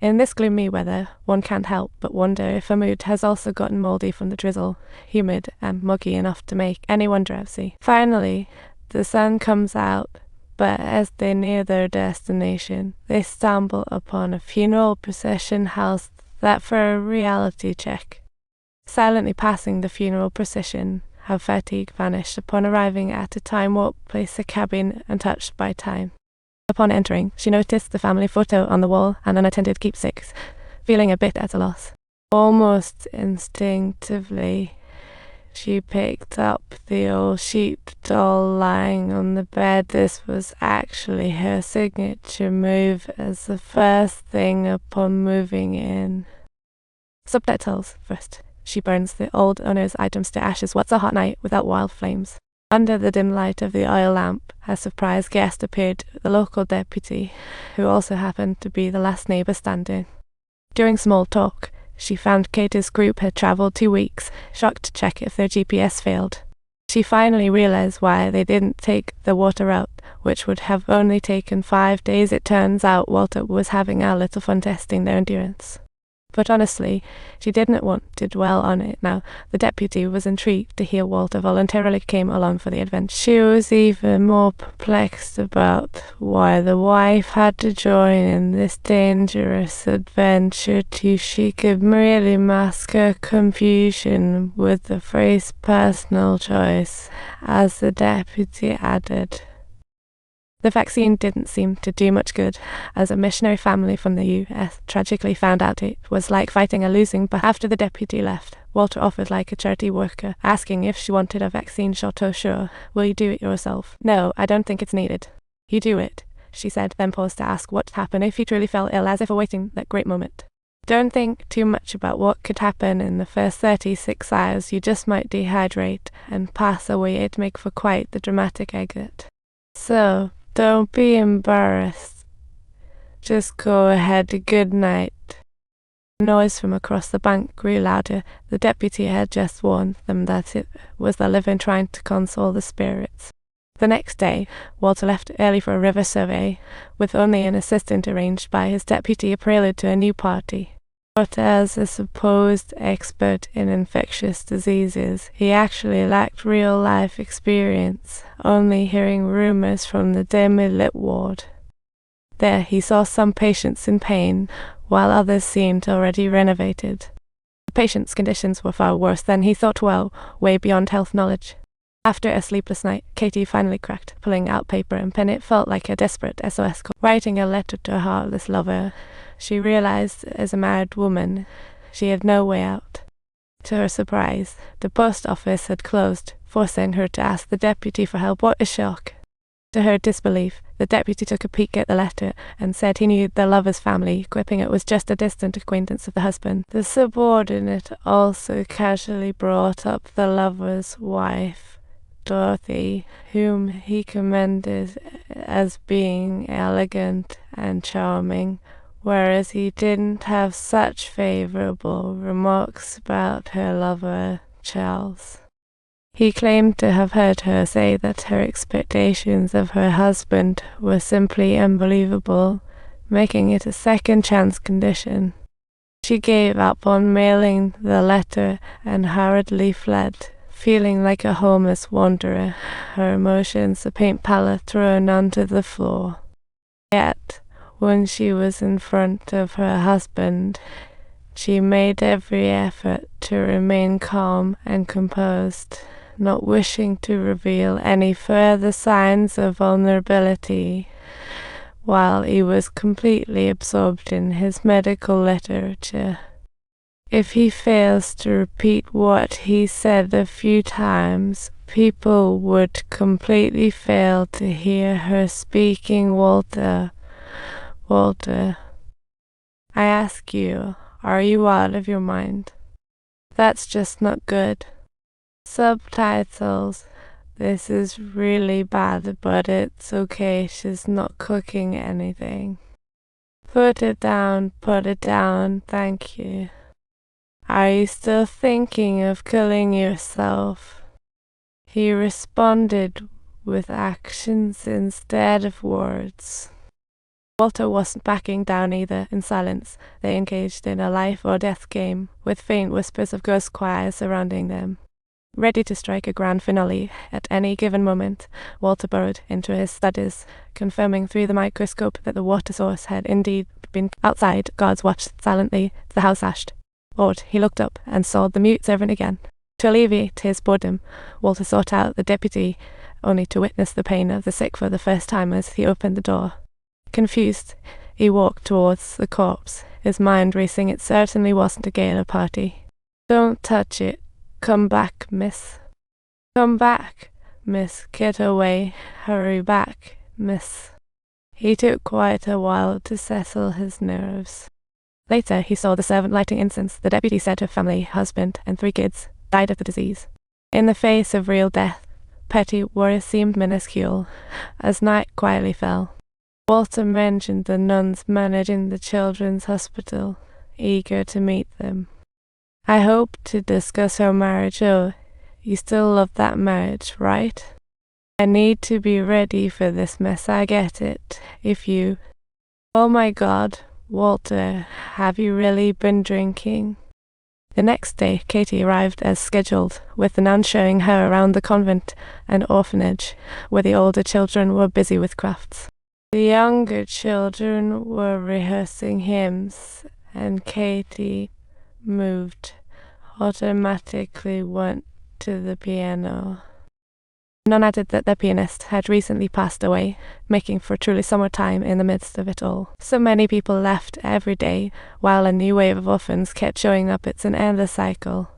In this gloomy weather, one can't help but wonder if her mood has also gotten mouldy from the drizzle, humid and muggy enough to make anyone drowsy. Finally, the sun comes out, but as they near their destination, they stumble upon a funeral procession housed that for a reality check. Silently passing the funeral procession, her fatigue vanished upon arriving at a time warp place, a cabin untouched by time. Upon entering, she noticed the family photo on the wall and unattended keepsakes, feeling a bit at a loss. Almost instinctively, she picked up the old sheep doll lying on the bed. This was actually her signature move as the first thing upon moving in. Subtitles first. She burns the old owner's items to ashes. What's a hot night without wild flames? Under the dim light of the oil lamp, a surprise guest appeared, the local deputy, who also happened to be the last neighbour standing. During small talk, she found Katie's group had travelled 2 weeks, shocked to check if their GPS failed. She finally realised why they didn't take the water route, which would have only taken 5 days. It turns out Walter was having a little fun testing their endurance. But honestly, she didn't want to dwell on it now. The deputy was intrigued to hear Walter voluntarily came along for the adventure. She was even more perplexed about why the wife had to join in this dangerous adventure too. She could merely mask her confusion with the phrase personal choice, as the deputy added. The vaccine didn't seem to do much good, as a missionary family from the US tragically found out it was like fighting a losing battle. After the deputy left, Walter offered like a charity worker, asking if she wanted a vaccine shot. "Oh sure, will you do it yourself?" "No, I don't think it's needed." "You do it," she said, then paused to ask what happened if he truly fell ill, as if awaiting that great moment. "Don't think too much about what could happen in the first 36 hours. You just might dehydrate and pass away. It'd make for quite the dramatic exit. So, don't be embarrassed. Just go ahead. Good night." The noise from across the bank grew louder. The deputy had just warned them that it was the living trying to console the spirits. The next day, Walter left early for a river survey, with only an assistant arranged by his deputy, a prelude to a new party. But as a supposed expert in infectious diseases, he actually lacked real-life experience, only hearing rumors from the dimly lit ward. There he saw some patients in pain, while others seemed already renovated. The patients' conditions were far worse than he thought, well, way beyond health knowledge. After a sleepless night, Katie finally cracked, pulling out paper and pen. It felt like a desperate SOS call, writing a letter to her heartless lover. She realized, as a married woman, she had no way out. To her surprise, the post office had closed, forcing her to ask the deputy for help. What a shock! To her disbelief, the deputy took a peek at the letter and said he knew the lover's family, quipping it was just a distant acquaintance of the husband. The subordinate also casually brought up the lover's wife, Dorothy, whom he commended as being elegant and charming, whereas he didn't have such favourable remarks about her lover, Charles. He claimed to have heard her say that her expectations of her husband were simply unbelievable, making it a second chance condition. She gave up on mailing the letter and hurriedly fled, feeling like a homeless wanderer, her emotions a paint palette thrown onto the floor. Yet, when she was in front of her husband, she made every effort to remain calm and composed, not wishing to reveal any further signs of vulnerability, while he was completely absorbed in his medical literature. If he fails to repeat what he said a few times, people would completely fail to hear her speaking. Walter, I ask you, are you out of your mind? That's just not good. Subtitles. This is really bad, but it's okay. She's not cooking anything. Put it down, thank you. Are you still thinking of killing yourself? He responded with actions instead of words. Walter wasn't backing down either. In silence, they engaged in a life or death game, with faint whispers of ghost choirs surrounding them. Ready to strike a grand finale at any given moment, Walter burrowed into his studies, confirming through the microscope that the water source had indeed been outside. Guards watched silently as the house ashed. Awed, he looked up and saw the mute servant again. To alleviate his boredom, Walter sought out the deputy, only to witness the pain of the sick for the first time as he opened the door. Confused, he walked towards the corpse, his mind racing. It certainly wasn't a gala party. "Don't touch it. Come back, miss. Come back, miss. Get away. Hurry back, miss." He took quite a while to settle his nerves. Later, he saw the servant lighting incense. The deputy said her family, husband, and 3 kids died of the disease. In the face of real death, petty worries seemed minuscule, as night quietly fell. Walter mentioned the nuns managing the children's hospital, eager to meet them. "I hope to discuss her marriage." "Oh, you still love that marriage, right?" "I need to be ready for this mess. I get it. If you..." "Oh my God, Walter, have you really been drinking?" The next day, Katie arrived as scheduled, with the nun showing her around the convent and orphanage, where the older children were busy with crafts. The younger children were rehearsing hymns, and Katie, moved, automatically went to the piano. The nun added that their pianist had recently passed away, making for a truly summertime in the midst of it all. So many people left every day, while a new wave of orphans kept showing up. It's an endless cycle.